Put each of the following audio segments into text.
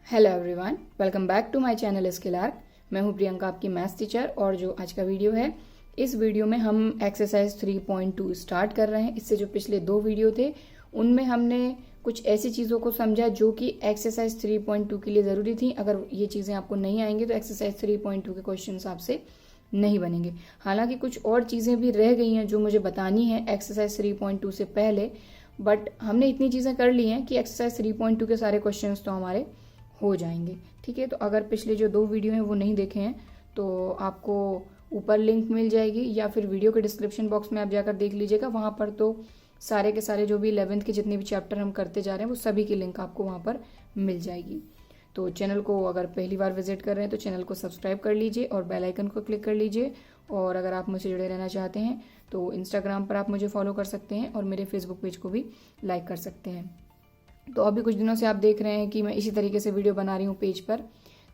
Hello everyone, welcome back to my channel Skill Arc. मैं हूं प्रियंका, आपकी मैथ्स टीचर। और जो आज का वीडियो है, इस वीडियो में हम एक्सरसाइज 3.2 स्टार्ट कर रहे हैं। इससे जो पिछले दो वीडियो थे उनमें हमने कुछ ऐसी चीज़ों को समझा जो कि एक्सरसाइज 3.2 के लिए ज़रूरी थी। अगर ये चीज़ें आपको नहीं आएंगी तो एक्सरसाइज 3.2 के क्वेश्चन आपसे नहीं बनेंगे। हालांकि कुछ और चीज़ें भी रह गई हैं जो मुझे बतानी है एक्सरसाइज 3.2 से पहले, बट हमने इतनी चीज़ें कर ली हैं कि एक्सरसाइज 3.2 के सारे क्वेश्चन तो हमारे हो जाएंगे। ठीक है, तो अगर पिछले जो दो वीडियो हैं वो नहीं देखे हैं तो आपको ऊपर लिंक मिल जाएगी या फिर वीडियो के डिस्क्रिप्शन बॉक्स में आप जाकर देख लीजिएगा। वहाँ पर तो सारे के सारे जो भी 11th के जितने भी चैप्टर हम करते जा रहे हैं वो सभी की लिंक आपको वहाँ पर मिल जाएगी। तो चैनल को अगर पहली बार विजिट कर रहे हैं तो चैनल को सब्सक्राइब कर लीजिए और बेल आइकन को क्लिक कर लीजिए। और अगर आप मुझसे जुड़े रहना चाहते हैं तो इंस्टाग्राम पर आप मुझे फॉलो कर सकते हैं और मेरे फेसबुक पेज को भी लाइक कर सकते हैं। तो अभी कुछ दिनों से आप देख रहे हैं कि मैं इसी तरीके से वीडियो बना रही हूँ पेज पर।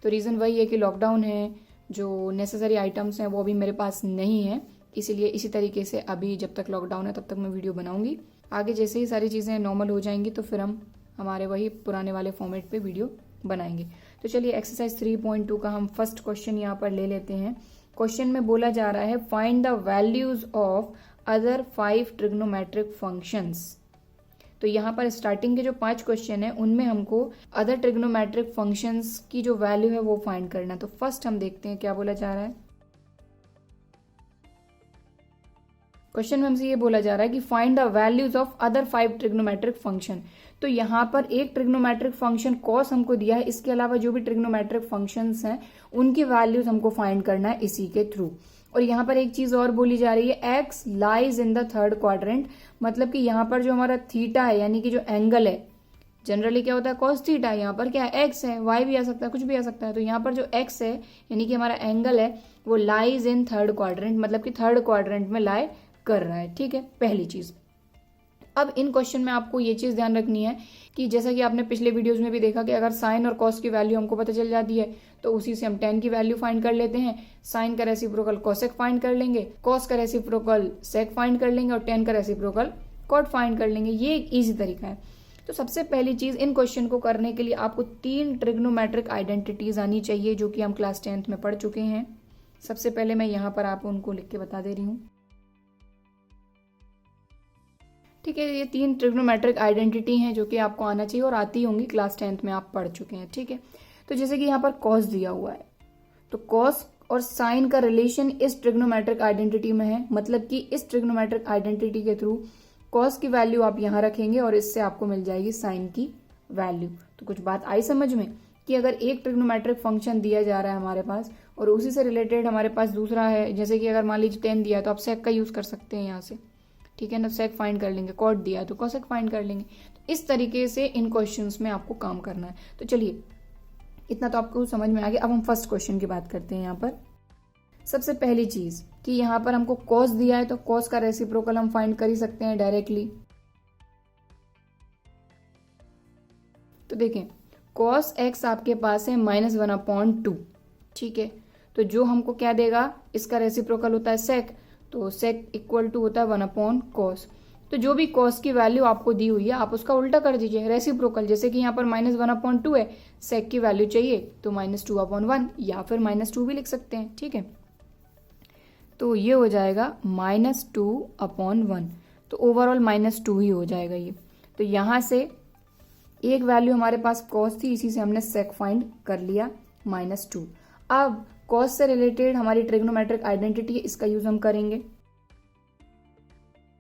तो रीज़न वही है कि लॉकडाउन है, जो नेसेसरी आइटम्स हैं वो अभी मेरे पास नहीं है, इसीलिए इसी तरीके से अभी जब तक लॉकडाउन है तब तक मैं वीडियो बनाऊंगी। आगे जैसे ही सारी चीज़ें नॉर्मल हो जाएंगी तो फिर हम हमारे वही पुराने वाले फॉर्मेट पे वीडियो बनाएंगे। तो चलिए एक्सरसाइज 3.2 का हम फर्स्ट क्वेश्चन यहाँ पर ले लेते हैं। क्वेश्चन में बोला जा रहा है find the values of other 5 trigonometric functions. तो यहाँ पर स्टार्टिंग के जो 5 क्वेश्चन है उनमें हमको अदर ट्रिग्नोमेट्रिक फंक्शंस की जो वैल्यू है वो फाइंड करना है। तो फर्स्ट हम देखते हैं क्या बोला जा रहा है। क्वेश्चन में हमसे ये बोला जा रहा है कि find the values of other 5 trigonometric function. तो यहाँ पर एक ट्रिग्नोमेट्रिक फंक्शन कॉस हमको दिया है, इसके अलावा जो भी ट्रिग्नोमेट्रिक फंक्शंस हैं उनकी वैल्यूज हमको फाइंड करना है इसी के थ्रू। और यहाँ पर एक चीज और बोली जा रही है, x lies in the third quadrant. मतलब कि यहाँ पर जो हमारा थीटा है यानी कि जो एंगल है, जनरली क्या होता है कॉस थीटा, यहाँ पर क्या है एक्स है, वाई भी आ सकता है, कुछ भी आ सकता है। तो यहाँ पर जो एक्स है यानी कि हमारा एंगल है वो लाइज इन थर्ड क्वाड्रेंट, मतलब कि थर्ड क्वाड्रेंट में लाई कर रहा है। ठीक है, पहली चीज। अब इन क्वेश्चन में आपको ये चीज ध्यान रखनी है कि जैसा कि आपने पिछले वीडियोस में भी देखा कि अगर साइन और कॉस की वैल्यू हमको पता चल जाती है तो उसी से हम टेन की वैल्यू फाइंड कर लेते हैं। साइन का रेसिप्रोकल कोसेक फाइंड कर लेंगे, कॉस का रेसिप्रोकल सेक फाइंड कर लेंगे और टेन का रेसिप्रोकल कॉट फाइंड कर लेंगे। ये एक ईजी तरीका है। तो सबसे पहली चीज, इन क्वेश्चन को करने के लिए आपको 3 ट्रिग्नोमेट्रिक आइडेंटिटीज आनी चाहिए जो कि हम क्लास 10th में पढ़ चुके हैं। सबसे पहले मैं यहाँ पर आपको उनको लिख के बता दे रही हूँ। ठीक है, ये 3 ट्रिग्नोमेट्रिक आइडेंटिटी हैं जो कि आपको आना चाहिए और आती होंगी, क्लास 10th में आप पढ़ चुके हैं। ठीक है, तो जैसे कि यहाँ पर कॉस दिया हुआ है तो कॉस और साइन का रिलेशन इस ट्रिग्नोमेट्रिक आइडेंटिटी में है। मतलब कि इस ट्रिग्नोमेट्रिक आइडेंटिटी के थ्रू कॉस की वैल्यू आप यहाँ रखेंगे और इससे आपको मिल जाएगी साइन की वैल्यू। तो कुछ बात आई समझ में कि अगर एक ट्रिग्नोमेट्रिक फंक्शन दिया जा रहा है हमारे पास और उसी से रिलेटेड हमारे पास दूसरा है, जैसे कि अगर मान लीजिए 10 दिया है तो आप सेक का यूज कर सकते हैं यहाँ से। ठीक है ना, सेक फाइंड कर लेंगे, कॉट दिया है तो कोसेक फाइंड कर लेंगे। तो इस तरीके से इन क्वेश्चंस में आपको काम करना है। तो चलिए, इतना तो आपको समझ में आ गया। अब हम फर्स्ट क्वेश्चन की बात करते हैं। यहाँ पर सबसे पहली चीज कि यहाँ पर हमको कॉस दिया है तो कॉस का रेसिप्रोकल हम फाइंड कर ही सकते हैं डायरेक्टली। तो देखें, कॉस एक्स आपके पास है -1/2। ठीक है, तो जो हमको क्या देगा, इसका रेसिप्रोकल होता है सेक, तो सेक इक्वल टू होता है 1/cos। तो जो भी cos की वैल्यू आपको दी हुई है आप उसका उल्टा कर दीजिए, रेसिप्रोकल। जैसे कि यहाँ पर -1/2 है, सेक की वैल्यू चाहिए तो -2/1 या फिर -2 भी लिख सकते हैं। ठीक है, तो ये हो जाएगा -2/1। तो ओवरऑल -2 ही हो जाएगा ये। तो यहाँ से एक वैल्यू हमारे पास cos थी, इसी से हमने सेक फाइंड कर लिया -2। अब कॉस से रिलेटेड हमारी ट्रिग्नोमेट्रिक आइडेंटिटी है, इसका यूज हम करेंगे।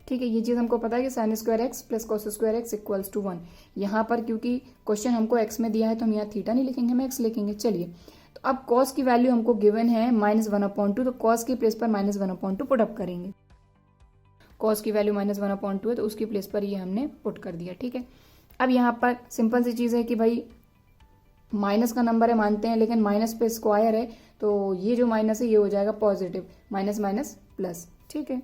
ठीक है, ये चीज हमको पता है कि sine square x plus cos square x equals to 1। यहाँ पर क्योंकि क्वेश्चन हमको एक्स में दिया है तो हम यहाँ थीटा नहीं लिखेंगे, हम एक्स लिखेंगे। चलिए, तो अब कॉस की वैल्यू हमको गिवन है -1/2, तो कॉस की प्लेस पर -1/2 पुट अप करेंगे। कॉस की वैल्यू -1/2 है तो उसकी प्लेस पर ये हमने पुट कर दिया। ठीक है, अब यहाँ पर सिंपल सी चीज है कि भाई माइनस का नंबर है मानते हैं, लेकिन माइनस पे स्क्वायर है तो ये जो माइनस है ये हो जाएगा पॉजिटिव, माइनस माइनस प्लस। ठीक है,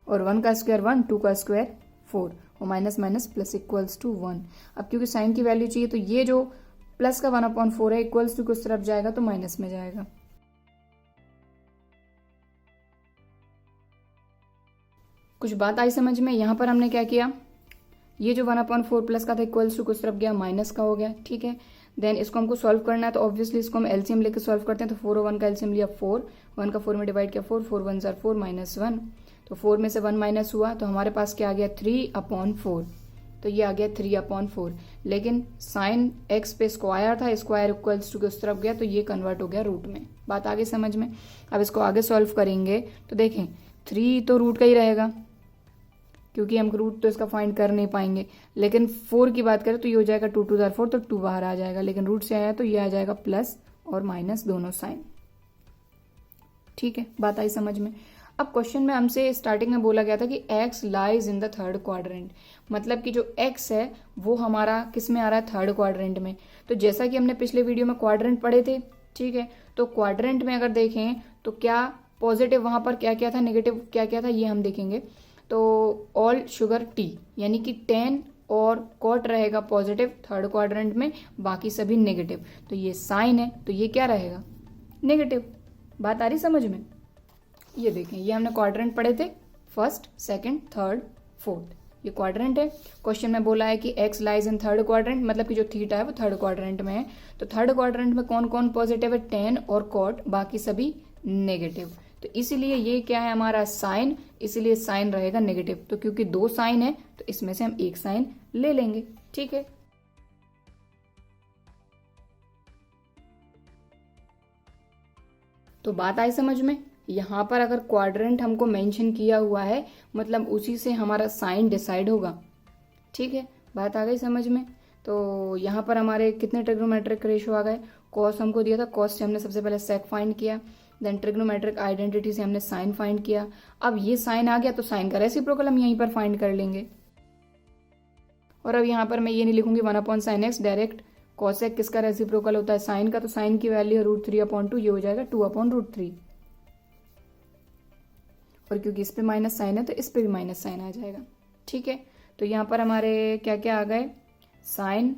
और 1 का स्क्वायर 1, 2 का स्क्वायर 4 और minus minus plus equals to 1। अब क्योंकि साइन की वैल्यू चाहिए तो ये जो प्लस का 1/4 है इक्वल्स टू किस तरफ जाएगा तो माइनस में जाएगा। कुछ बात आई समझ में। यहाँ पर हमने क्या किया, ये जो 1/4 प्लस का था इक्वल्स टू किस तरफ गया, माइनस का हो गया। ठीक है, देन इसको हमको सॉल्व करना है, तो ऑब्वियसली इसको हम एलसीएम लेके सॉल्व करते हैं। तो 4 और 1 का एलसीएम लिया 4, 1 का 4 में डिवाइड किया 4, 4 1 जार 4 -1, तो 4 में से 1 माइनस हुआ तो हमारे पास क्या आ गया 3/4, तो ये आ गया 3/4। लेकिन साइन एक्स पे स्क्वायर था, स्क्वायर इक्वल्स टू के उस तरफ गया तो ये कन्वर्ट हो गया रूट में। बात आगे समझ में। अब इसको आगे सॉल्व करेंगे तो देखें 3 तो रूट का ही रहेगा क्योंकि हम रूट तो इसका फाइंड कर नहीं पाएंगे। लेकिन 4 की बात करें तो ये हो जाएगा 2 2 जार 4, तो 2 बाहर आ जाएगा। लेकिन रूट से आया तो ये आ जाएगा प्लस और माइनस दोनों साइन। ठीक है, बात आई समझ में। अब क्वेश्चन में हमसे स्टार्टिंग में बोला गया था कि x lies in the third quadrant, मतलब कि जो x है वो हमारा किस में आ रहा है, थर्ड क्वाड्रेंट में। तो जैसा कि हमने पिछले वीडियो में क्वाड्रेंट पढ़े थे, ठीक है, तो क्वाड्रेंट में अगर देखें तो क्या पॉजिटिव वहां पर क्या क्या था, नेगेटिव क्या क्या था, ये हम देखेंगे। तो ऑल शुगर टी यानी कि 10 और कॉट रहेगा पॉजिटिव थर्ड क्वाड्रेंट में, बाकी सभी नेगेटिव। तो ये साइन है तो ये क्या रहेगा, नेगेटिव। बात आ रही समझ में। ये देखें, ये हमने क्वाड्रेंट पढ़े थे, फर्स्ट, सेकंड, थर्ड, फोर्थ, ये क्वाड्रेंट है। क्वेश्चन में बोला है कि x lies in third quadrant, मतलब कि जो थीटा है वो थर्ड क्वाड्रेंट में है। तो थर्ड क्वाड्रेंट में कौन कौन पॉजिटिव है, 10 और कॉट, बाकी सभी नेगेटिव। तो इसीलिए ये क्या है हमारा साइन, इसीलिए साइन रहेगा नेगेटिव। तो क्योंकि 2 साइन है तो इसमें से हम एक साइन ले लेंगे। ठीक है, तो बात आई समझ में। यहां पर अगर क्वाड्रेंट हमको मेंशन किया हुआ है मतलब उसी से हमारा साइन डिसाइड होगा। ठीक है, बात आ गई समझ में। तो यहाँ पर हमारे कितने ट्रिग्नोमेट्रिक रेशियो आ गए, कॉस हमको दिया था, कॉस से हमने सबसे पहले सेक फाइंड किया, देन ट्रिग्नोमेट्रिक आइडेंटिटी से हमने साइन फाइंड किया। अब ये साइन आ गया तो साइन का रेसिप्रोकल हम यहीं पर फाइंड कर लेंगे। और अब यहाँ पर मैं ये नहीं लिखूंगी 1/sin x, डायरेक्ट कॉसेक किसका रेसिप्रोकल होता है, साइन का, तो साइन की वैल्यू है √3/2, ये हो जाएगा 2/√3। और क्योंकि इस पे माइनस साइन है तो इस पे भी माइनस साइन आ जाएगा। ठीक है, तो यहाँ पर हमारे क्या क्या आ गए, साइन,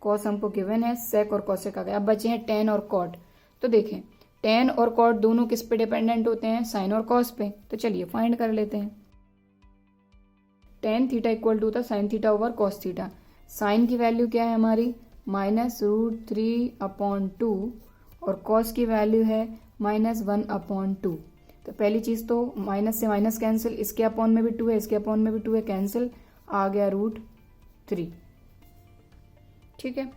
कॉस हमको गिवन है, सेक और कॉसेक आ गए। अब बचे हैं टेन और कॉट। तो देखें टेन और कॉट दोनों किस पे डिपेंडेंट होते हैं, साइन और कॉस पे। तो चलिए फाइंड कर लेते हैं। टेन थीटा इक्वल टू था sine theta over cos theta. Sine की वैल्यू क्या है हमारी, -√3/2 और कॉस की वैल्यू है -1/2। तो पहली चीज तो माइनस से माइनस कैंसिल, इसके अपॉन में भी 2 है, इसके अपॉन में भी 2 है, कैंसिल, आ गया √3। ठीक है,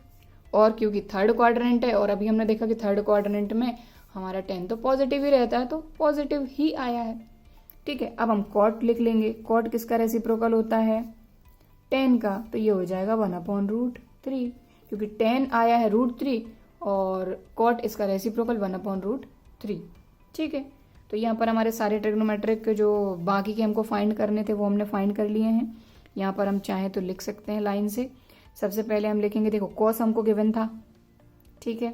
और क्योंकि थर्ड क्वाड्रेंट है और अभी हमने देखा कि थर्ड क्वाड्रेंट में हमारा 10 तो पॉजिटिव ही रहता है, तो पॉजिटिव ही आया है। ठीक है, अब हम कॉट लिख लेंगे। कॉट किसका रेसिप्रोकल होता है, 10 का, तो ये हो जाएगा 1/√3, क्योंकि 10 आया है √3 और कॉट इसका रेसिप्रोकल 1/√3। ठीक है, तो यहाँ पर हमारे सारे ट्रिग्नोमेट्रिक जो बाकी के हमको फाइंड करने थे वो हमने फाइंड कर लिए हैं। यहाँ पर हम चाहें तो लिख सकते हैं लाइन से। सबसे पहले हम लिखेंगे, देखो कॉस हमको गिवन था, ठीक है,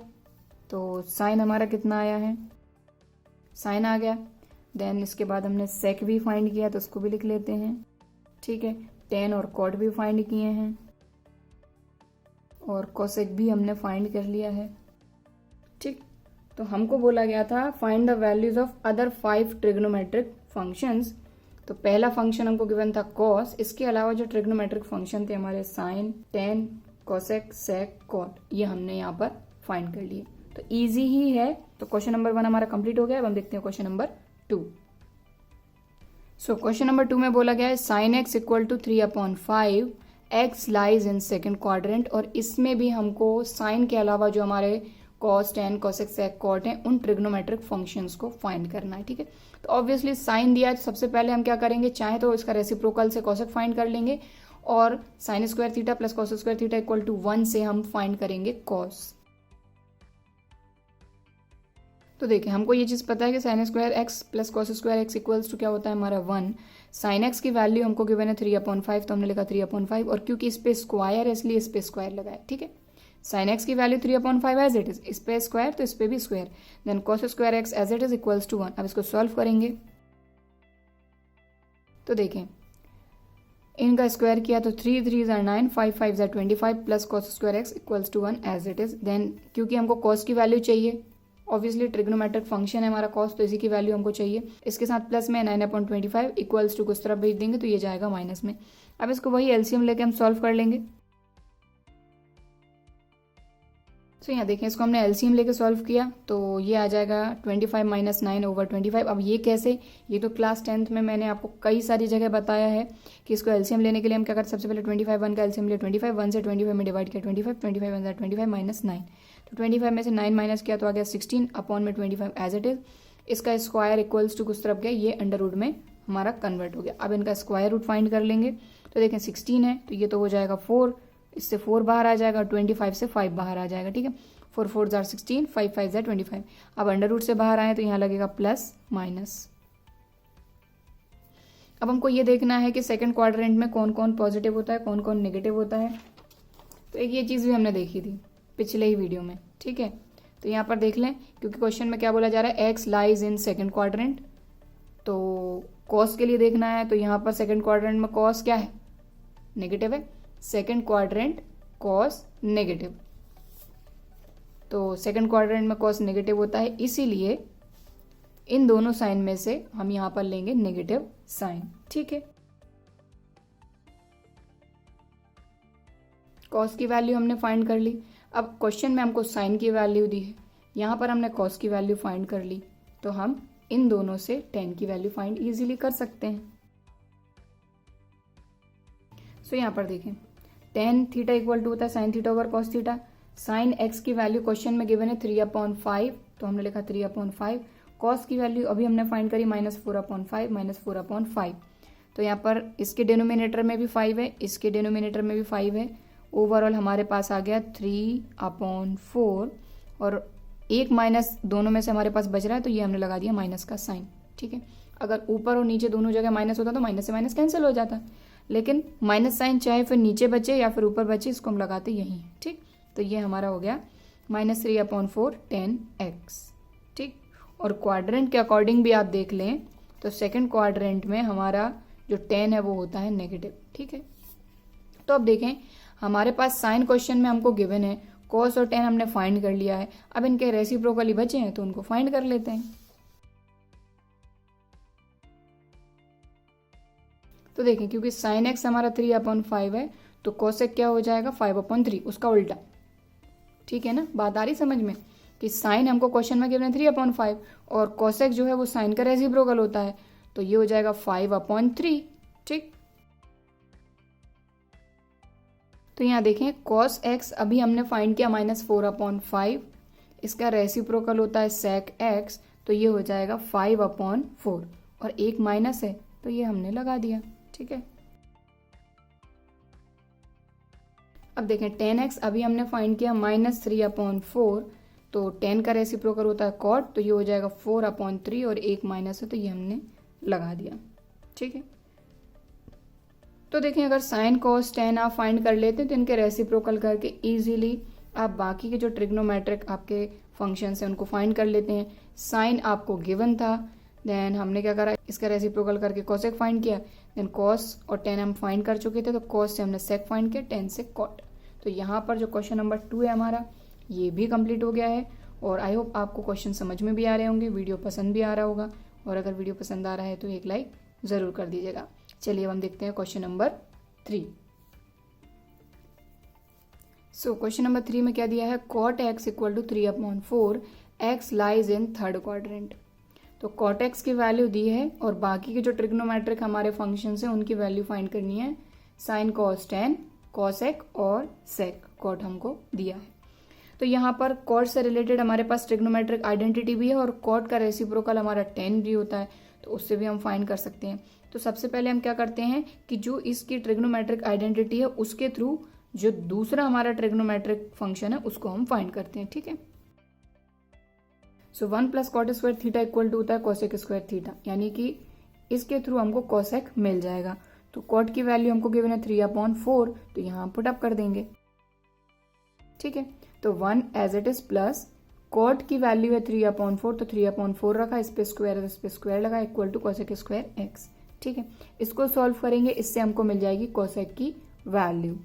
तो साइन हमारा कितना आया है, साइन आ गया। देन इसके बाद हमने सेक भी फाइंड किया तो उसको भी लिख लेते हैं। ठीक है, टेन और कॉट भी फाइंड किए हैं और कॉसेक भी हमने फाइंड कर लिया है। ठीक, तो हमको बोला गया था find the values of other 5 trigonometric functions. तो पहला फंक्शन हमको गिवन था कॉस, इसके अलावा जो ट्रिग्नोमेट्रिक फंक्शन थे हमारे sign, ten, cosec, sec, cot, ये हमने यहाँ पर फाइंड कर लिए। तो इजी ही है। तो क्वेश्चन नंबर 1 हमारा कंप्लीट हो गया। अब हम देखते हैं question number 2। So question number 2 में बोला गया है sine x equal to 3/5, x lies in second quadrant. और इसमें भी हमको साइन के अलावा जो हमारे cos, tan, cosec, sec, cot हैं उन ट्रिग्नोमेट्रिक फंक्शंस को फाइंड करना है। ठीक है, तो ऑब्वियसली साइन दिया है तो सबसे पहले हम क्या करेंगे, चाहे तो इसका रेसिप्रोकल से कॉसेक फाइंड कर लेंगे और sine square theta plus cos square theta equal to 1 से हम फाइंड करेंगे कॉस। तो देखिए हमको ये चीज पता है कि sine square x plus cos square x equals to क्या होता है हमारा 1। साइन एक्स की वैल्यू हमको गिवन है 3/5, तो हमने लिखा 3/5 और क्योंकि इस पे स्क्वायर है इसलिए इस पे स्क्वायर लगाया। ठीक है, साइन एक्स की वैल्यू 3/5 एज इट इज, इस पे स्क्वायर तो इस पे भी square, then cos square x as it is equals to 1। अब इसको सॉल्व करेंगे तो देखें इनका स्क्वायर किया तो 3 3 = 9, 5 5 = 25 plus cos square x equals to 1 as it is. Then क्योंकि हमको कॉस की वैल्यू चाहिए, ऑब्वियसली ट्रिग्नोमेट्रिक फंक्शन है हमारा कॉस, तो इसी की वैल्यू हमको चाहिए। इसके साथ प्लस में 9/25 इक्वल्स टू कुछ तरफ भेज देंगे तो ये जाएगा माइनस में। अब इसको वही एलसीएम लेके हम सॉल्व कर लेंगे। सो यहाँ देखें, इसको हमने एलसीएम लेके सॉल्व किया तो ये आ जाएगा 25 माइनस 9 ओवर 25। अब ये कैसे, ये तो क्लास 10th में मैंने आपको कई सारी जगह बताया है कि इसको एलसीएम लेने के लिए हम क्या करते हैं, सबसे पहले 25 1 का एलसीएम लिया, 25 1 से 25 में डिवाइड किया 25, 25 1 25 माइनस 9, तो 25 में से 9 माइनस किया तो आ गया 16 अपॉन में 25 एज इट इज। इसका स्क्वायर इक्वल्स टू कुछ तरफ गया, ये अंडर रूट में हमारा कन्वर्ट हो गया। अब इनका स्क्वायर रूट फाइंड कर लेंगे, तो देखें 16 है तो ये तो हो जाएगा 4, इससे 4 बाहर आ जाएगा, 25 से 5 बाहर आ जाएगा, ठीक है। 4 4 जार 16, 5 5 जार 25। अब अंडर रूट से बाहर आए तो यहाँ लगेगा प्लस माइनस। अब हमको ये देखना है कि सेकंड क्वाड्रेंट में कौन कौन पॉजिटिव होता है, कौन कौन नेगेटिव होता है। तो एक ये चीज़ भी हमने देखी थी पिछले ही वीडियो में, ठीक है। तो यहाँ पर देख लें, क्योंकि क्वेश्चन में क्या बोला जा रहा है, x lies in second quadrant, तो कॉस के लिए देखना है। तो यहाँ पर सेकंड क्वाड्रेंट में कॉस क्या है, नेगेटिव है। सेकंड क्वाड्रेंट कॉस नेगेटिव, तो सेकंड क्वाड्रेंट में कॉस नेगेटिव होता है, इसीलिए इन दोनों साइन में से हम यहां पर लेंगे नेगेटिव साइन, ठीक है। कॉस की वैल्यू हमने फाइंड कर ली। अब क्वेश्चन में हमको साइन की वैल्यू दी है, यहां पर हमने कॉस की वैल्यू फाइंड कर ली, तो हम इन दोनों से tan की वैल्यू फाइंड इजीली कर सकते हैं। सो यहां पर देखें, tan थीटा इक्वल टू होता है sign theta over cos theta. Sign x की वैल्यू क्वेश्चन में गिवन है 3/5, तो हमने लिखा 3/5। कॉस की वैल्यू अभी हमने फाइंड करी -4/5, -4/5। तो यहाँ पर इसके डिनोमिनेटर में भी 5 है, इसके डिनोमिनेटर में भी 5 है। ओवरऑल हमारे पास आ गया 3/4, और एक माइनस दोनों में से हमारे पास बच रहा है, तो ये हमने लगा दिया माइनस का साइन, ठीक है। अगर ऊपर और नीचे दोनों जगह माइनस होता तो माइनस से माइनस कैंसिल हो जाता, लेकिन माइनस साइन चाहे फिर नीचे बचे या फिर ऊपर बचे, इसको हम लगाते यहीं, ठीक। तो ये हमारा हो गया -3/4 tan x, ठीक। और क्वाड्रेंट के अकॉर्डिंग भी आप देख लें तो सेकंड क्वाड्रेंट में हमारा जो tan है वो होता है नेगेटिव, ठीक है। तो अब देखें, हमारे पास साइन क्वेश्चन में हमको गिवन है, कॉस और tan हमने फाइंड कर लिया है। अब इनके रेसिप्रोकली बचे हैं तो उनको फाइंड कर लेते हैं। तो देखें, क्योंकि साइन एक्स हमारा 3/5 है, तो कोसेक क्या हो जाएगा 5/3, उसका उल्टा, ठीक है ना। बात आ रही समझ में कि साइन हमको क्वेश्चन में गिवन है 3/5 और कोसेक जो है वो साइन का रेसिप्रोकल होता है, तो ये हो जाएगा 5/3, ठीक। तो यहाँ देखें, cos x अभी हमने फाइंड किया -4/5, इसका रेसिप्रोकल होता है sec x, तो ये हो जाएगा 5/4, और एक माइनस है तो ये हमने लगा दिया, ठीक है। अब देखें, tan x अभी हमने फाइंड किया -3/4, तो tan का रेसिप्रोकल होता है cot, तो ये हो जाएगा 4/3, और एक माइनस है तो ये हमने लगा दिया, ठीक है। तो देखें, अगर साइन कॉस tan आप फाइंड कर लेते हैं तो इनके रेसिप्रोकल करके इजीली आप बाकी के जो ट्रिग्नोमेट्रिक आपके फंक्शंस हैं उनको फाइंड कर लेते हैं। साइन आपको गिवन था, देन हमने क्या करा, इसका रेसिप्रोकल करके कोसेक फाइंड किया, देन कॉस और tan हम फाइंड कर चुके थे, तो कॉस से हमने सेक फाइंड किया, tan से कॉट। तो यहाँ पर जो क्वेश्चन नंबर 2 है हमारा, ये भी कंप्लीट हो गया है। और आई होप आपको क्वेश्चन समझ में भी आ रहे होंगे, वीडियो पसंद भी आ रहा होगा, और अगर वीडियो पसंद आ रहा है तो एक लाइक ज़रूर कर दीजिएगा। चलिए अब हम देखते हैं question number 3। So question number 3 में क्या दिया है, cot x equal to 3/4, x lies in third quadrant. तो cot x की वैल्यू दी है, और बाकी के जो ट्रिग्नोमेट्रिक हमारे फंक्शन हैं उनकी वैल्यू फाइंड करनी है। साइन कॉस tan, cosec और sec, cot हमको दिया है। तो यहाँ पर cot से रिलेटेड हमारे पास ट्रिग्नोमेट्रिक आइडेंटिटी भी है, और cot का रेसिप्रोकल हमारा tan भी होता है, तो उससे भी हम फाइंड कर सकते हैं। तो सबसे पहले हम क्या करते हैं कि जो इसकी ट्रिग्नोमेट्रिक आइडेंटिटी है उसके थ्रू जो दूसरा हमारा ट्रिग्नोमेट्रिक फंक्शन है उसको हम फाइंड करते हैं, ठीक है। So 1 + cot square theta equal to होता है कोसेक स्क्वायर थीटा, यानी कि इसके थ्रू हमको कोसेक मिल जाएगा। तो cot की वैल्यू हमको गिवन है 3/4, तो यहाँ पुट अप कर देंगे, ठीक है। तो 1 as it is plus cot की वैल्यू है 3/4, तो 3/4 रखा, इस पे स्क्वायर लगा, equal to cosec square x, ठीक है। इसको सॉल्व करेंगे, इससे हमको मिल जाएगी कोसेक की वैल्यू।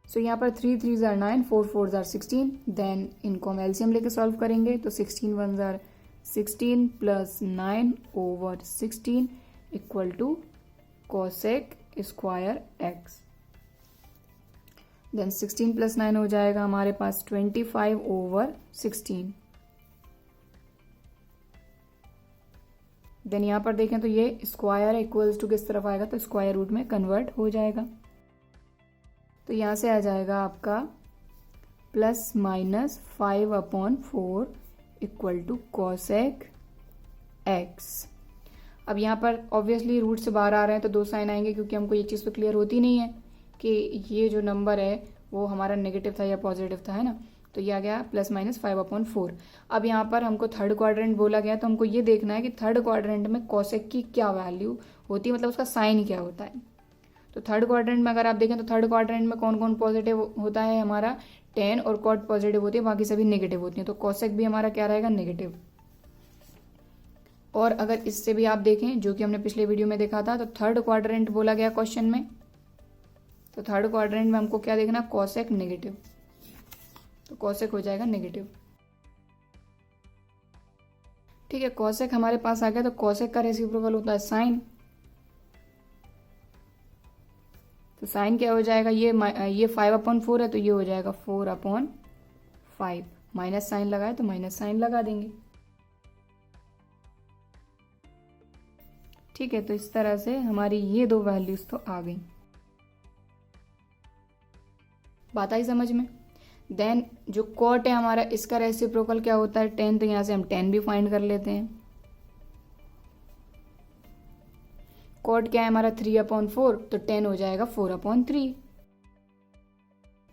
सो यहाँ पर 3 3 जार 9, 4 4 जार 16, देन इनको हम एलसीएम लेके सॉल्व करेंगे, तो 16 1 जार 16 plus 9 over 16 equal to cosec square x। Then 16 plus 9 हो जाएगा हमारे पास 25/16। देन यहाँ पर देखें तो ये स्क्वायर इक्वल्स टू किस तरफ आएगा, तो स्क्वायर रूट में कन्वर्ट हो जाएगा। तो यहाँ से आ जाएगा आपका ±5/4 इक्वल टू कॉसेक एक्स। अब यहाँ पर ऑब्वियसली रूट से बाहर आ रहे हैं तो 2 साइन आएंगे, क्योंकि हमको ये चीज़ तो क्लियर होती नहीं है कि ये जो नंबर है वो हमारा नेगेटिव था या पॉजिटिव था, है ना। तो ये आ गया +/5/4। अब यहाँ पर हमको थर्ड क्वाड्रेंट बोला गया, तो हमको ये देखना है कि थर्ड क्वाड्रेंट में कॉसेक की क्या वैल्यू होती है, मतलब उसका साइन क्या होता है। तो थर्ड क्वाड्रेंट में अगर आप देखें तो थर्ड क्वाड्रेंट में कौन कौन पॉजिटिव होता है, हमारा tan और cot पॉजिटिव होती है, बाकी सभी नेगेटिव होती हैं। तो कॉसेक भी हमारा क्या रहेगा, नेगेटिव। और अगर इससे भी आप देखें, जो कि हमने पिछले वीडियो में देखा था, तो थर्ड क्वाड्रेंट बोला गया क्वेश्चन में, तो थर्ड क्वाड्रेंट में हमको क्या देखना, कॉसेक नेगेटिव। तो कॉसेक हो जाएगा नेगेटिव। ठीक है, कॉसेक हमारे पास आ गया। तो कॉसेक का रेसिप्रोकल होता है साइन। तो साइन क्या हो जाएगा, ये 5/4 है, तो ये हो जाएगा 4/5। माइनस साइन लगाए तो माइनस साइन लगा देंगे। ठीक है, तो इस तरह से हमारी ये 2 वैल्यूज तो आ गई। बात आई समझ में। देन जो कॉट है हमारा, इसका रेसिप्रोकल क्या होता है, 10। तो यहां से हम 10 भी फाइंड कर लेते हैं। कॉट क्या है हमारा, 3/4, तो 10 हो जाएगा 4/3।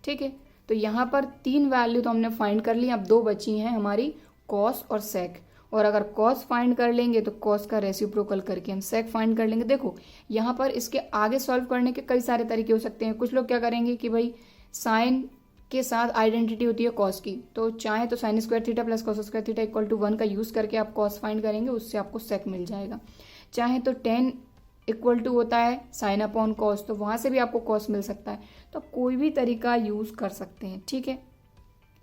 ठीक है, तो यहां पर 3 वैल्यू तो हमने फाइंड कर ली। अब 2 बची हैं हमारी, कॉस और सेक। और अगर कॉस फाइंड कर लेंगे तो कॉस का रेसिप्रोकल करके हम सेक फाइंड कर लेंगे। देखो यहाँ पर इसके आगे सॉल्व करने के कई सारे तरीके हो सकते हैं। कुछ लोग क्या करेंगे कि भाई साइन के साथ आइडेंटिटी होती है कॉस की, तो चाहे तो sin square theta plus cos square theta equal to 1 का यूज करके आप कॉस फाइंड करेंगे, उससे आपको सेक मिल जाएगा। चाहे तो tan इक्वल टू होता है sin/cos, तो वहां से भी आपको कॉस मिल सकता है। तो कोई भी तरीका यूज कर सकते हैं। ठीक है,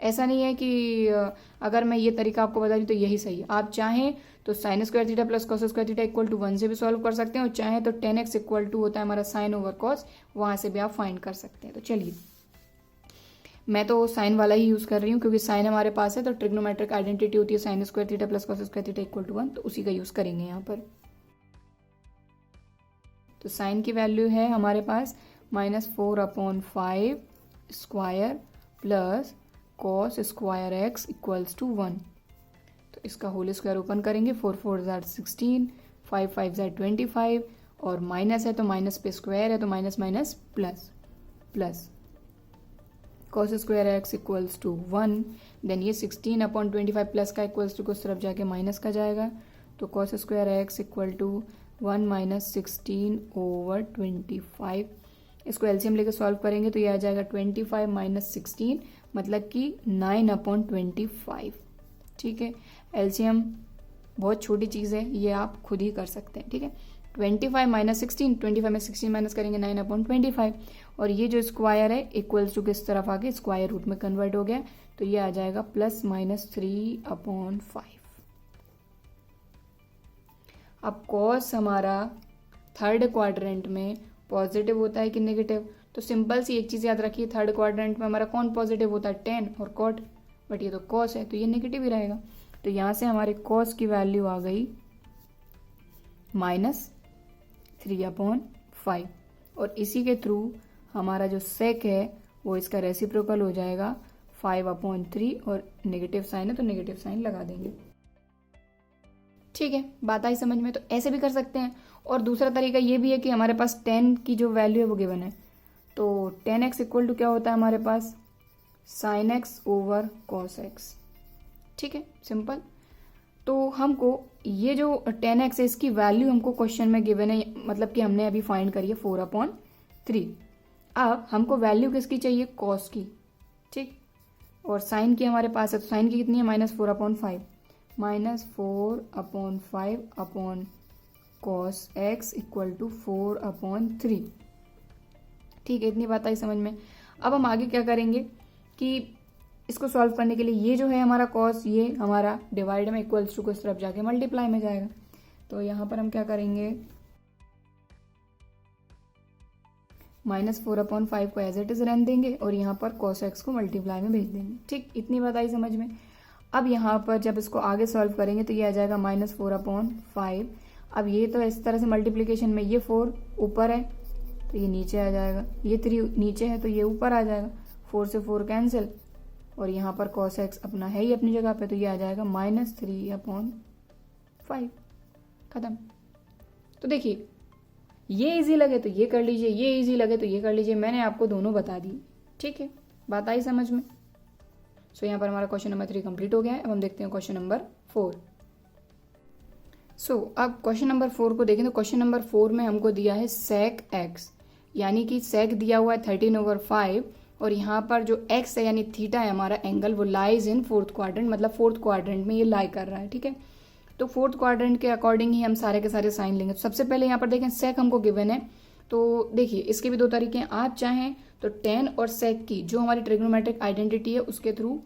ऐसा नहीं है कि अगर मैं ये तरीका आपको बता दूं तो यही सही है। आप चाहें तो sin square theta plus cos square theta equal to 1 से भी सॉल्व कर सकते हैं, और चाहे तो tan x इक्वल टू होता है हमारा sin/cos, वहां से भी आप फाइंड कर सकते हैं। तो चलिए, मैं तो साइन वाला ही यूज कर रही हूँ, क्योंकि साइन हमारे पास है, तो ट्रिग्नोमेट्रिक आइडेंटिटी होती है sin square theta plus cos square theta equal to 1, तो उसी का यूज करेंगे यहाँ पर। तो साइन की वैल्यू है हमारे पास -4/5 square plus cos square x equals to 1। तो इसका होल स्क्वायर ओपन करेंगे, 4 4 16, 5 5 25, और माइनस है तो माइनस पे स्क्वायर है, तो minus minus plus plus cos square x equals to 1। Then ये 16/25 प्लस का इक्वल्स टू को उस तरफ जाके माइनस का जाएगा, तो cos square x equal to 1 - 16/25। इसको एलसीएम लेके सॉल्व करेंगे तो ये आ जाएगा 25 - 16, मतलब कि 9/25। ठीक है, एलसीएम बहुत छोटी चीज़ है, ये आप खुद ही कर सकते हैं। ठीक है, 25 - 16, 25 में 16 माइनस करेंगे 9/25, और ये जो स्क्वायर है इक्वल्स टू किस तरफ आगे, स्क्वायर रूट में कन्वर्ट हो गया, तो ये आ जाएगा +-3/5। अब कॉस हमारा थर्ड क्वाड्रेंट में पॉजिटिव होता है कि नेगेटिव, तो सिंपल सी एक चीज़ याद रखिए, थर्ड क्वाड्रेंट में हमारा कौन पॉजिटिव होता है, tan और cot, बट ये तो कॉस है तो ये नेगेटिव ही रहेगा। तो यहाँ से हमारे कॉस की वैल्यू आ गई -3/5, और इसी के थ्रू हमारा जो सेक है वो इसका रेसिप्रोकल हो जाएगा 5/3, और नेगेटिव साइन है तो नेगेटिव साइन लगा देंगे। ठीक है, बात आई समझ में। तो ऐसे भी कर सकते हैं, और दूसरा तरीका ये भी है कि हमारे पास tan की जो वैल्यू है वो गिवन है, तो tan x इक्वल टू क्या होता है हमारे पास, sin x over cos x। ठीक है, सिंपल। तो हमको ये जो tan x है इसकी वैल्यू हमको क्वेश्चन में गिवन है, मतलब कि हमने अभी फाइंड करी है 4/3। अब हमको वैल्यू किसकी चाहिए, cos की। ठीक, और साइन की हमारे पास है, तो साइन की कितनी है, -4/5, -4/5 cos x इक्वल टू 4/3। ठीक है, इतनी बात आई समझ में। अब हम आगे क्या करेंगे कि इसको सॉल्व करने के लिए ये जो है हमारा cos, ये हमारा डिवाइड में इक्वल्स टू को इस तरफ जाके मल्टीप्लाई में जाएगा। तो यहाँ पर हम क्या करेंगे, -4/5 को एज इट इज रहने देंगे और यहाँ पर cos x को मल्टीप्लाई में भेज देंगे। ठीक, इतनी बात आई समझ में। अब यहाँ पर जब इसको आगे सॉल्व करेंगे तो ये आ जाएगा -4/5। अब ये तो इस तरह से मल्टीप्लीकेशन में ये 4 ऊपर है तो ये नीचे आ जाएगा, ये 3 नीचे है तो ये ऊपर आ जाएगा, 4 से 4 कैंसिल और यहाँ पर cos x अपना है ही अपनी जगह पे तो ये आ जाएगा -3/5। खत्म। तो देखिए, ये इजी लगे तो ये कर लीजिए, ये इजी लगे तो ये कर लीजिए, मैंने आपको दोनों बता दी। ठीक है, बात आई समझ में। सो यहाँ पर हमारा क्वेश्चन नंबर 3 कंप्लीट हो गया है। अब हम देखते हैं क्वेश्चन नंबर 4। अब क्वेश्चन नंबर 4 को देखें तो क्वेश्चन नंबर 4 में हमको दिया है sec x, यानी कि sec दिया हुआ है 13/5 और यहाँ पर जो x है यानी थीटा है हमारा एंगल, वो लाइज इन फोर्थ क्वाड्रेंट, मतलब फोर्थ क्वाड्रेंट में ये लाई कर रहा है। ठीक है, तो फोर्थ क्वाड्रेंट के अकॉर्डिंग ही हम सारे के सारे साइन लेंगे। तो सबसे पहले यहाँ पर देखें sec हमको गिवन है, तो देखिए इसके भी दो तरीके हैं। आप चाहें तो tan और sec की जो हमारी ट्रिग्नोमेट्रिक आइडेंटिटी है उसके थ्रू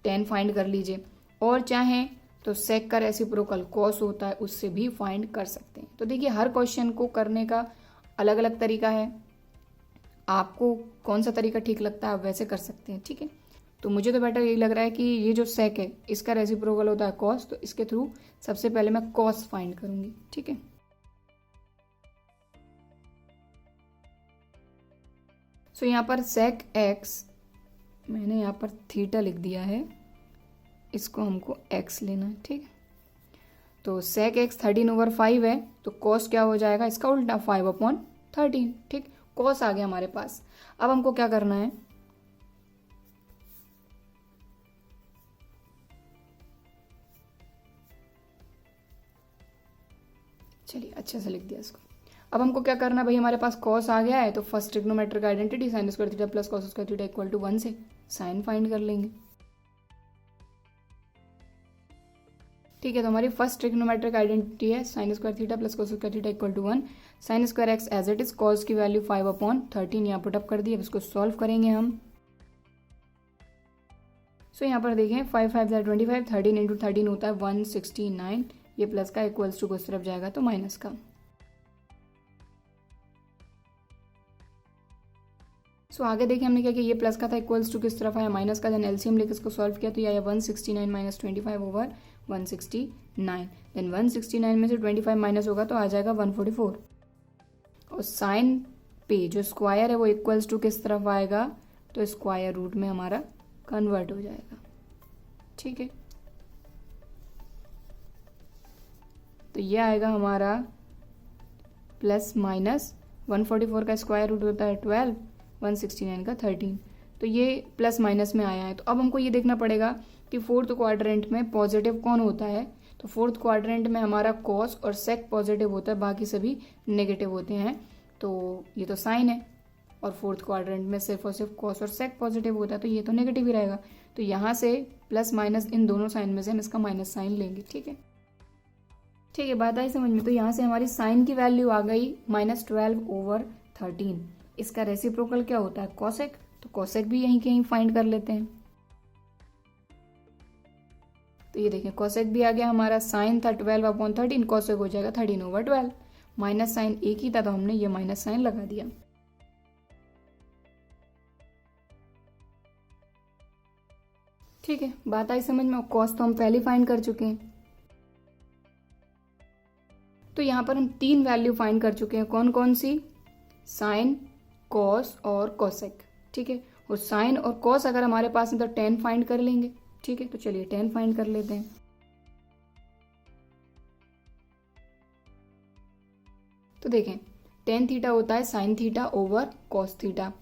tan फाइंड कर लीजिए, और चाहें तो sec का रेसिप्रोकल cos होता है उससे भी फाइंड कर सकते हैं। तो देखिए हर क्वेश्चन को करने का अलग अलग तरीका है, आपको कौन सा तरीका ठीक लगता है आप वैसे कर सकते हैं। ठीक है, तो मुझे तो बेटर यही लग रहा है कि ये जो sec है इसका रेसिप्रोकल होता है cos, तो इसके थ्रू सबसे पहले मैं cos फाइंड करूंगी। ठीक है, सो यहाँ पर sec x, मैंने यहाँ पर थीटा लिख दिया है, इसको हमको x लेना है। ठीक है, तो sec x 13/5 है तो cos क्या हो जाएगा इसका उल्टा 5/13। ठीक, cos आ गया हमारे पास। अब हमको क्या करना है, चलिए अच्छे से लिख दिया इसको। अब हमको क्या करना है भाई, हमारे पास cos आ गया है तो first trigonometric identity sin square theta plus cos square theta equal to 1 से साइन फाइंड कर लेंगे। ठीक है, तो हमारी फर्स्ट ट्रिग्नोमेट्रिक आइडेंटिटी है sin square theta plus cos square theta equal to 1, sin square x as it is, cos की value 5/13 यहाँ पुटअप कर दी। अब इसको सॉल्व करेंगे हम। सो यहाँ पर देखें 5 5 25, 13 इंटू 13 होता है 169, ये प्लस का इक्वल्स टू को इस तरफ जाएगा तो माइनस का। सो आगे देखिए हमने क्या किया, ये प्लस का था इक्वल्स टू किस तरफ आया माइनस का, देन एलसीएम लेकर इसको सॉल्व किया तो ये आया 169 माइनस 25/169, देन 169 में से 25 माइनस होगा तो आ जाएगा 144, और साइन पे जो स्क्वायर है वो इक्वल्स टू किस तरफ आएगा तो स्क्वायर रूट में हमारा कन्वर्ट हो जाएगा। ठीक है, तो ये आएगा हमारा प्लस माइनस 144 का स्क्वायर रूट होता है 12, 169 का 13, तो ये प्लस माइनस में आया है। तो अब हमको ये देखना पड़ेगा कि फोर्थ क्वाड्रेंट में पॉजिटिव कौन होता है, तो फोर्थ क्वाड्रेंट में हमारा cos और sec पॉजिटिव होता है, बाकी सभी नेगेटिव होते हैं। तो ये तो साइन है और फोर्थ क्वाड्रेंट में सिर्फ और सिर्फ cos और sec पॉजिटिव होता है तो ये तो नेगेटिव ही रहेगा। तो यहाँ से प्लस माइनस इन दोनों साइन में से हम इसका माइनस साइन लेंगे। ठीक है, ठीक है, बात आई समझ में। तो यहाँ से हमारी साइन की वैल्यू आ गई -12/13। इसका रेसिप्रोकल क्या होता है cosec, तो cosec भी यहीं कहीं फाइंड कर लेते हैं। तो ये देखें cosec भी आ गया हमारा, साइन था 12/13, cosec हो जाएगा 13/12, माइनस साइन एक ही था तो हमने ये माइनस साइन लगा दिया। ठीक है, बात आई समझ में। cos तो हम पहले फाइंड कर चुके हैं, तो यहाँ पर हम 3 वैल्यू फाइंड कर चुके हैं। कौन कौन सी, साइन, cos और cosec। ठीक है, और साइन और cos अगर हमारे पास है तो tan फाइंड कर लेंगे। ठीक है, तो चलिए tan फाइंड कर लेते हैं। तो देखें tan थीटा होता है sin theta over cos theta,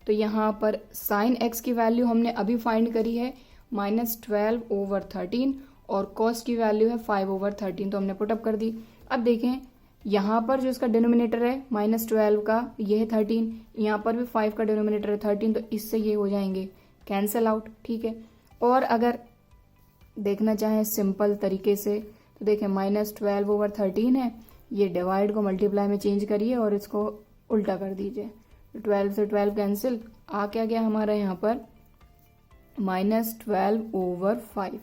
तो यहाँ पर sin x की वैल्यू हमने अभी फाइंड करी है -12/13 और cos की वैल्यू है 5/13, तो हमने पुटअप कर दी। अब देखें यहाँ पर जो इसका डिनोमिनेटर है -12 का ये है 13, यहाँ पर भी 5 का डिनोमिनेटर है 13, तो इससे ये हो जाएंगे कैंसिल आउट। ठीक है, और अगर देखना चाहें सिंपल तरीके से तो देखें -12/13 है, ये डिवाइड को मल्टीप्लाई में चेंज करिए और इसको उल्टा कर दीजिए, 12 से 12 कैंसिल, आ क्या गया हमारा यहाँ पर -12/5,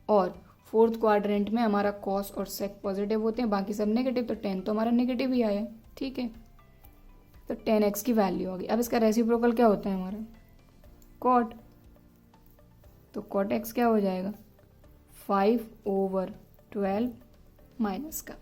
और फोर्थ क्वाड्रेंट में हमारा cos और sec पॉजिटिव होते हैं, बाकी सब नेगेटिव, तो tan तो हमारा नेगेटिव ही आया। ठीक है, तो 10x की वैल्यू होगी। अब इसका रेसिप्रोकल क्या होता है हमारा, कॉट, तो कॉट x क्या हो जाएगा 5/12 माइनस का।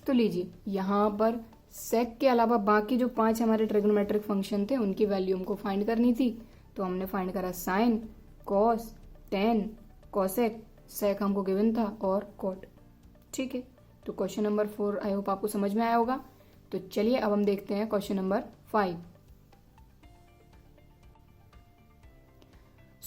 तो लीजिए यहाँ पर सेक के अलावा बाकी जो 5 हमारे ट्रिग्नोमेट्रिक फंक्शन थे उनकी वैल्यू हमको फाइंड करनी थी, तो हमने फाइंड करा साइन, कॉस, टेन, कॉसेक, सेक हमको गिवन था और कॉट। ठीक है, तो क्वेश्चन नंबर 4 आई होप आपको समझ में आया होगा। तो चलिए अब हम देखते हैं क्वेश्चन नंबर 5।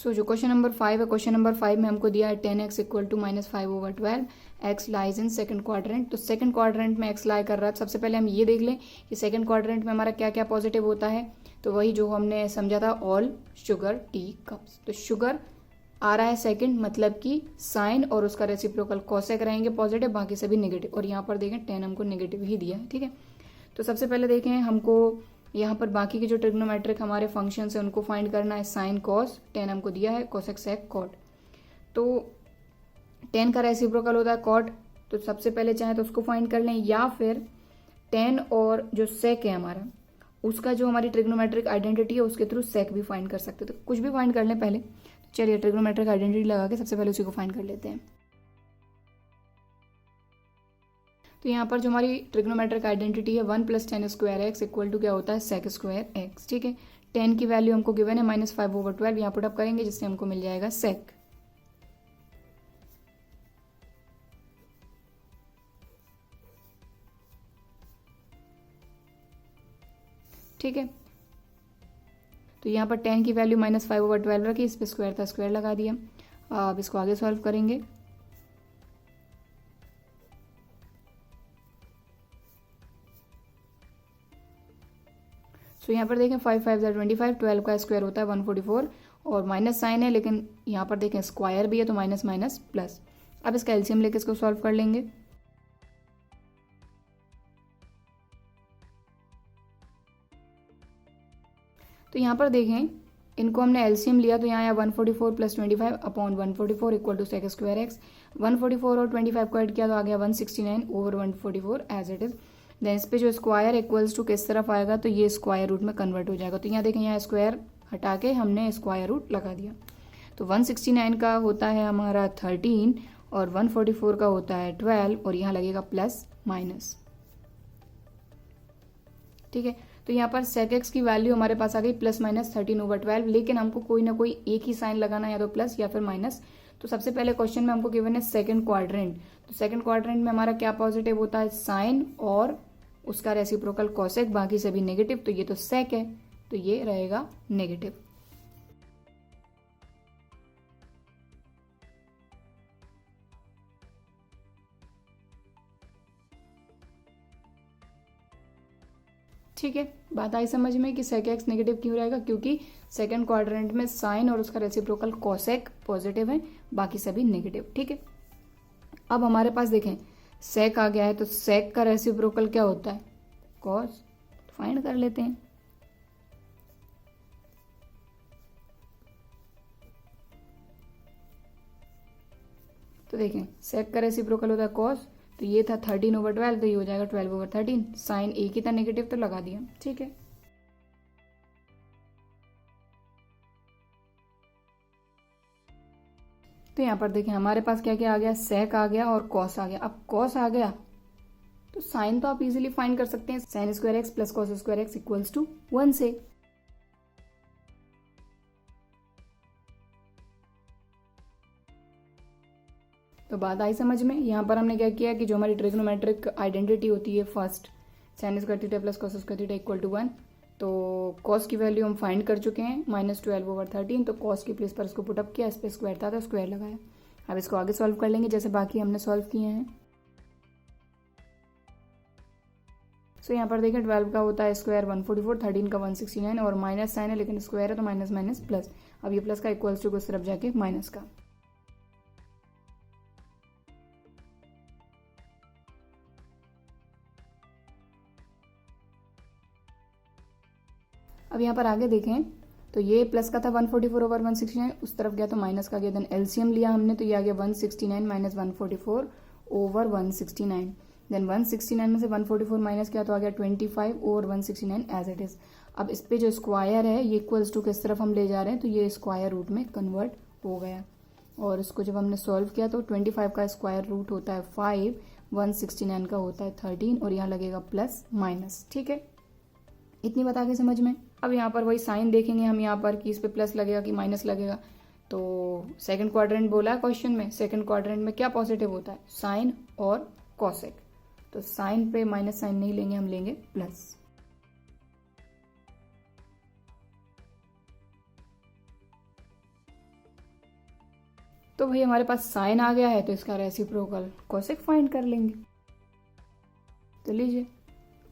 जो क्वेश्चन नंबर 5 है, क्वेश्चन नंबर 5 में हमको दिया है 10x equal to -5/12, x lies in second quadrant. तो सेकंड क्वाड्रेंट में x लाई कर रहा है। सबसे पहले हम ये देख लें कि सेकंड क्वाड्रेंट में हमारा क्या क्या पॉजिटिव होता है, तो वही जो हमने समझा था, ऑल शुगर टी कप्स। तो शुगर आ रहा है सेकंड, मतलब कि साइन और उसका रेसिप्रोकल कॉसेक रहेंगे पॉजिटिव, बाकी सभी नेगेटिव। और यहाँ पर देखें 10 हमको नेगेटिव ही दिया है। ठीक है, तो सबसे पहले देखें हमको यहाँ पर बाकी के जो ट्रिग्नोमेट्रिक हमारे फंक्शन है उनको फाइंड करना है। साइन, कॉस, 10 हमको दिया है, कॉसेक, सेक, कॉट। तो 10 का रेसिप्रोकल होता है कॉट, तो सबसे पहले चाहे तो उसको फाइंड कर लें, या फिर 10 और जो सेक है हमारा उसका जो हमारी ट्रिग्नोमेट्रिक आइडेंटिटी है उसके थ्रू सेक भी फाइंड कर सकते हैं। तो कुछ भी फाइंड कर लें पहले। चलिए ट्रिग्नोमेट्रिक आइडेंटिटी लगा के सबसे पहले उसी को फाइंड कर लेते हैं। तो यहाँ पर जो हमारी ट्रिग्नोमेट्रिक आइडेंटिटी है 1 + 10 स्क्वायर एक्स इक्वल टू क्या होता है, सेक स्क्वायर एक्स। ठीक है, 10 की वैल्यू हमको गिवन है -5/12, यहाँ पुट अप करेंगे जिससे हमको मिल जाएगा सेक। ठीक है, तो यहाँ पर 10 की वैल्यू -5/12 रखी, इस पर स्क्वायर था स्क्वायर लगा दिया। अब इसको आगे सॉल्व करेंगे। तो यहाँ पर देखें 5 5 25, 12 का स्क्वायर होता है 144, और माइनस साइन है, लेकिन यहाँ पर देखें स्क्वायर भी है तो माइनस माइनस प्लस। अब इसका एलसीएम लेके इसको सॉल्व कर लेंगे। तो यहाँ पर देखें इनको हमने एलसीएम लिया, तो यहाँ आया 144 + 25 upon 144 equal to sec square x. 144 और 25 को ऐड किया तो आ गया 169/144 एज इट इज। देन इस पे जो स्क्वायर इक्वल्स टू किस तरफ आएगा, तो ये स्क्वायर रूट में कन्वर्ट हो जाएगा। तो यहाँ देखें यहाँ स्क्वायर हटा के हमने स्क्वायर रूट लगा दिया। तो 169 का होता है हमारा 13 और 144 का होता है 12, और यहाँ लगेगा प्लस माइनस। ठीक है, तो यहाँ पर सेक एक्स की वैल्यू हमारे पास आ गई +-13/12, लेकिन हमको कोई ना कोई एक ही साइन लगाना है, या तो प्लस या फिर माइनस। तो सबसे पहले क्वेश्चन में हमको गिवन है सेकंड क्वाड्रेंट। तो सेकंड क्वाड्रेंट में हमारा क्या पॉजिटिव होता है, साइन और उसका रेसिप्रोकल कॉसेक, बाकी सभी नेगेटिव। तो ये तो सेक है, तो ये रहेगा नेगेटिव। ठीक है, बात आई समझ में कि सेक एक्स नेगेटिव क्यों रहेगा, क्योंकि सेकंड क्वाड्रेंट में साइन और उसका रेसिप्रोकल कॉसेक पॉजिटिव है, बाकी सभी नेगेटिव। ठीक है, अब हमारे पास देखें सेक आ गया है, तो सेक का रेसिप्रोकल क्या होता है, कॉस। फाइंड कर लेते हैं। तो देखें सेक का रेसिप्रोकल होता है कॉस, तो ये था 13/12, तो ये हो जाएगा 12/13। साइन एक ही था नेगेटिव, तो लगा दिया। ठीक है, तो यहाँ पर देखें हमारे पास क्या क्या आ गया, सेक आ गया और कॉस आ गया। अब कॉस आ गया तो साइन तो आप इजीली फाइंड कर सकते हैं, sine square x plus cos square x equals to 1 से। तो बात आई समझ में। यहाँ पर हमने क्या किया कि जो हमारी ट्रिग्नोमेट्रिक आइडेंटिटी होती है first, sine square theta plus cos square theta equal to 1, तो कॉस की वैल्यू हम फाइंड कर चुके हैं -12/13। तो कॉस की प्लेस पर इसको पुटअप किया, इस पर स्क्वायर था तो स्क्वायर लगाया। अब इसको आगे सॉल्व कर लेंगे जैसे बाकी हमने सॉल्व किए हैं। सो यहाँ पर देखें 12 का होता है स्क्वायर 144, 13 का 169, और माइनस साइन है लेकिन स्क्वायर है तो माइनस माइनस प्लस। अब ये प्लस का इक्वल्स टू उस तरफ जाके माइनस का। अब यहाँ पर आगे देखें तो ये प्लस का था 144/169, उस तरफ गया तो माइनस का गया। देन एलसीएम लिया हमने, तो ये आ गया 169 - 144/169। देन 169 में से 144 माइनस किया तो आ गया 25 और 169 एज इट इज। अब इस पे जो स्क्वायर है ये इक्वल्स टू किस तरफ हम ले जा रहे हैं, तो ये स्क्वायर रूट में कन्वर्ट हो गया। और इसको जब हमने सॉल्व किया तो 25 का स्क्वायर रूट होता है 5, 169 का होता है 13 और यहाँ लगेगा प्लस माइनस। ठीक है, इतनी बात आगे समझ में। अब यहाँ पर वही साइन देखेंगे हम यहाँ पर कि इस पे प्लस लगेगा कि माइनस लगेगा। तो सेकंड क्वाड्रेंट बोला है क्वेश्चन में, सेकंड क्वाड्रेंट में क्या पॉजिटिव होता है, साइन और कॉसेक। तो साइन पे माइनस साइन नहीं लेंगे, हम लेंगे प्लस। तो भाई हमारे पास साइन आ गया है तो इसका रेसिप्रोकल कोसेक फाइंड कर लेंगे। तो लीजिए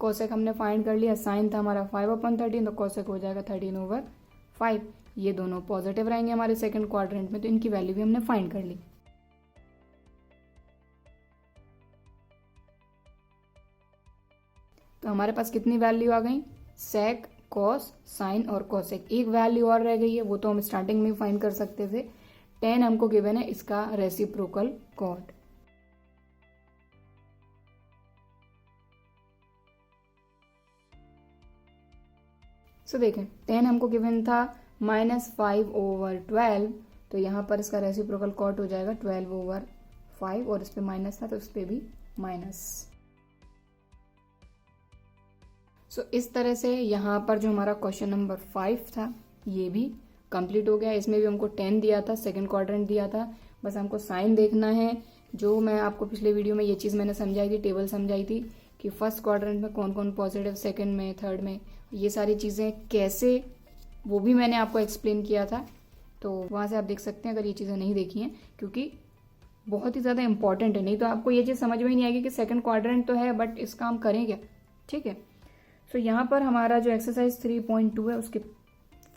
कोसेक हमने फाइंड कर लिया, साइन था हमारा 5/13 तो कोसेक हो जाएगा 13/5। ये दोनों पॉजिटिव रहेंगे हमारे सेकंड क्वाड्रेंट में, तो इनकी वैल्यू भी हमने फाइंड कर ली। तो हमारे पास कितनी वैल्यू आ गई, सेक, कॉस, साइन और कोसेक। एक वैल्यू और रह गई है, वो तो हम स्टार्टिंग में फाइंड कर सकते थे। 10 हमको गिवन है इसका रेसिप्रोकल कॉट। सो देखें 10 हमको गिवन था -5/12, तो यहाँ पर इसका रेसिप्रोकल कॉट हो जाएगा 12/5 और इस पे माइनस था तो इस पे भी माइनस। सो इस तरह से यहाँ पर जो हमारा क्वेश्चन नंबर 5 था ये भी कंप्लीट हो गया। इसमें भी हमको 10 दिया था, सेकंड क्वाड्रेंट दिया था, बस हमको साइन देखना है। जो मैं आपको पिछले वीडियो में ये चीज़ मैंने समझाई थी, टेबल समझाई थी कि फर्स्ट क्वाड्रेंट में कौन कौन पॉजिटिव, सेकंड में, थर्ड में, ये सारी चीज़ें कैसे, वो भी मैंने आपको एक्सप्लेन किया था। तो वहाँ से आप देख सकते हैं अगर ये चीज़ें नहीं देखी हैं, क्योंकि बहुत ही ज़्यादा इंपॉर्टेंट है, नहीं तो आपको ये चीज़ समझ में ही नहीं आएगी कि सेकंड क्वाड्रेंट तो है बट इसका हम करें क्या। ठीक है, तो यहाँ पर हमारा जो एक्सरसाइज 3.2 है उसके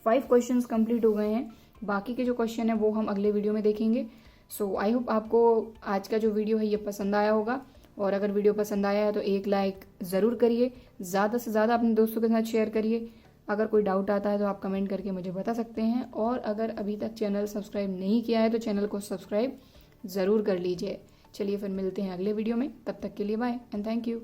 5 क्वेश्चंस कंप्लीट हो गए हैं। बाकी के जो क्वेश्चन है वो हम अगले वीडियो में देखेंगे। सो आई होप आपको आज का जो वीडियो है ये पसंद आया होगा, और अगर वीडियो पसंद आया है तो एक लाइक ज़रूर करिए, ज़्यादा से ज़्यादा अपने दोस्तों के साथ शेयर करिए। अगर कोई डाउट आता है तो आप कमेंट करके मुझे बता सकते हैं, और अगर अभी तक चैनल सब्सक्राइब नहीं किया है तो चैनल को सब्सक्राइब ज़रूर कर लीजिए। चलिए फिर मिलते हैं अगले वीडियो में, तब तक के लिए बाय एंड थैंक यू।